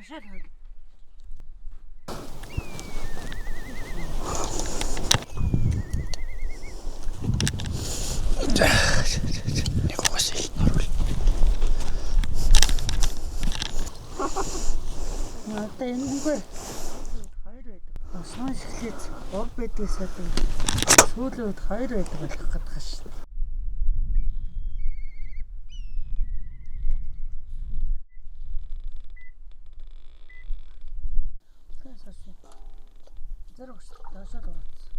Ашаал хойд. Нэг угаас ил норвол. Одоо энэгүй хоёр байдаг. Осмон шилээс 3 байдгийг сайдан сүүлийн үед 2 байдаг болох гэдэг шүү дээ. Зэрэг даашаад орсон.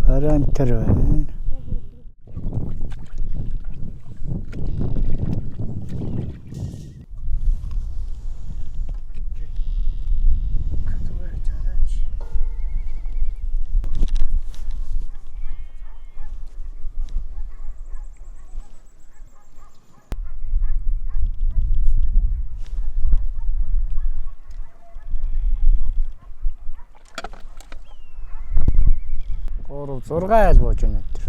Вариантер байна. Гурав 6 айл бууж байна өдөр.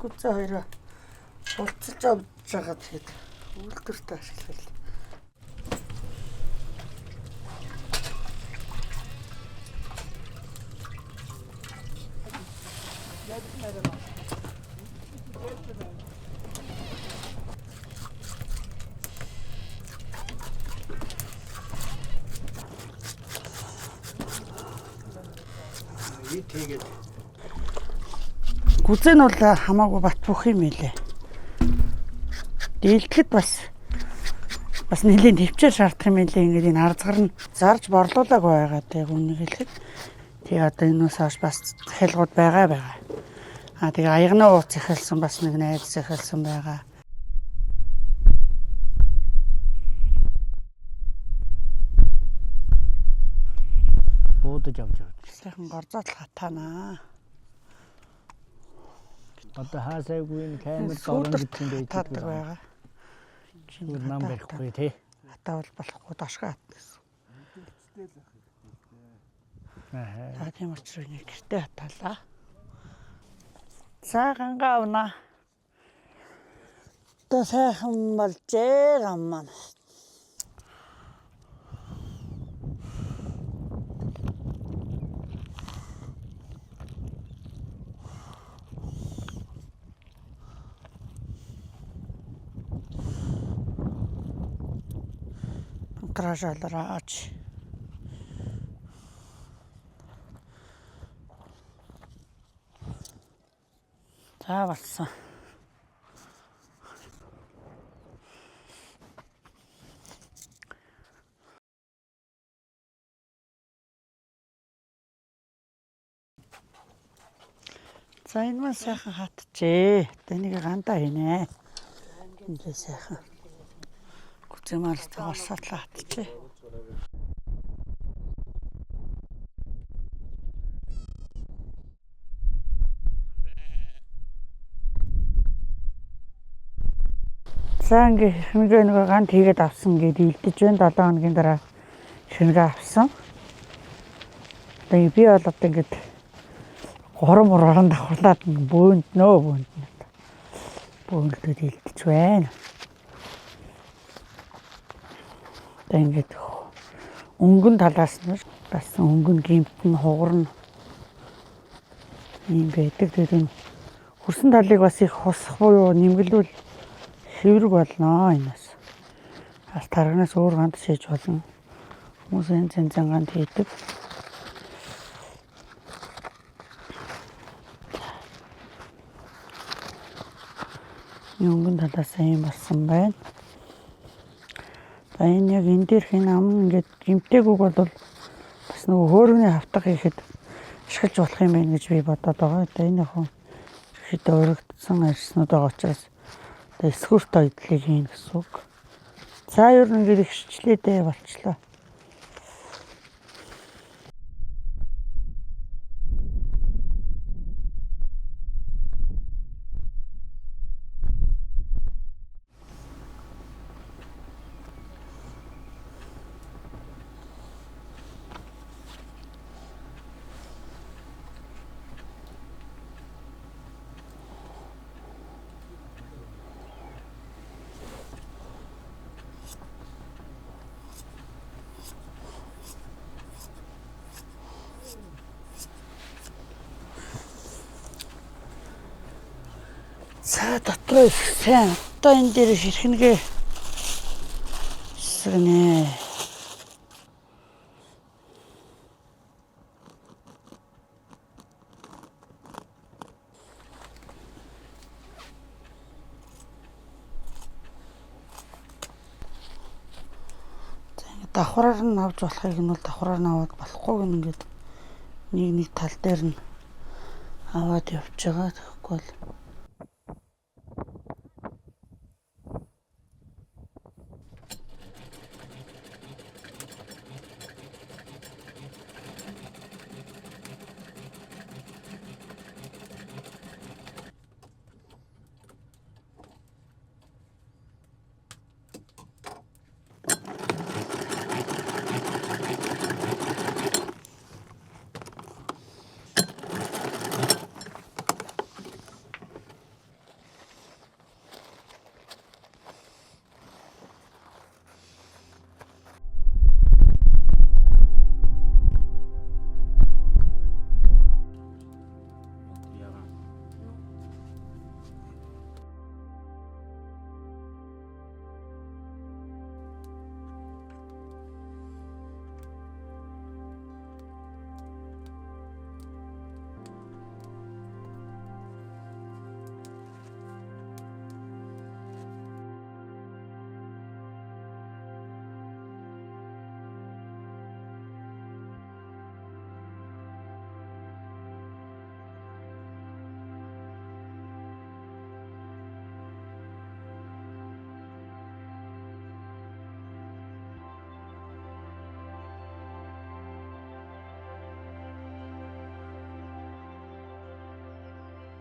Гүцээ хоёроо болцолж авч байгаа тэгэхэд үйлдвэртээ ашиглал. Тэгээд Гүзээ нь бол хамаагүй бат бөх юм элэ. Дийлдэхэд бас нэлийн төвчээр шаардах юм элэ. Ингээд энэ арзгар нь зарж борлуулаагүй байгаа тэг үнийг хэлэхэд. Тэг одоо энэс хойш бас хэлгууд байгаа. Тэгээ аягны ууц ихэлсэн бас нэг найз ихэлсэн байгаа. буудаж авч явж. Сайхан горзоол хатаанаа. Одоо хаасайгүй энэ камер дорн гэсэн байдаг байгаа. Чи нам барихгүй тий. Хатаавал болохгүй дошгоо хат гэсэн. Аа тийм учраас нэг гэртээ хатаалаа. За гангаа авна. Одоо сайхан болжээ гаммаа. Тражалраач. За болсон. За энэ маань сайхан хатжээ. Тэнийг гандаа хийнэ. Энд сайхан. Гүцэмэл тагсаалаа хатжээ. За ингээ хэмжээ нэг гант хийгээд авсан гэдээ илдэж байна. 7 хоногийн дараа шингээ авсан. Тэгээ би бол одоо ингээд 3 мургаан давхарлаад бөөнд бөөндөд илдэж байна. Тэгээ ингээд өнгөн талаас нь бас өнгөн гимт нь хугарна. Ийм байдаг. Тэгээ хөрсөн талыг бас их хусах буюу нэмгэлвэл хэврэг болно энэс. Алт харгнаас өөр ганц шийдэж болно. Хүмүүс энэ ганц хийдэг. Өнгөн талаас ийм болсон байна. Энэ яг энэ дээрх энэ ам ингээд гимтээгүүг бол бас нөгөө хөөргөний хавтга хийхэд ашиглаж болох юм байна гэж би бодоод байгаа. Одоо энэ яг хэд өргөдсөн арьснууд байгаа учраас одоо эсгүүрт ойдлыг хийн гэсэн үг. За ер нь ингээд ихчлээ дээ болчлоо. За дотроо их сайн. Одоо энэ дээр ширхнэгээ хэсгэнэ. Давхраар нь авч болохыг нь бол давхраар нь аваад болохгүй гэн ингээд нэг тал дээр нь аваад явж байгаа. Тэгэхгүй бол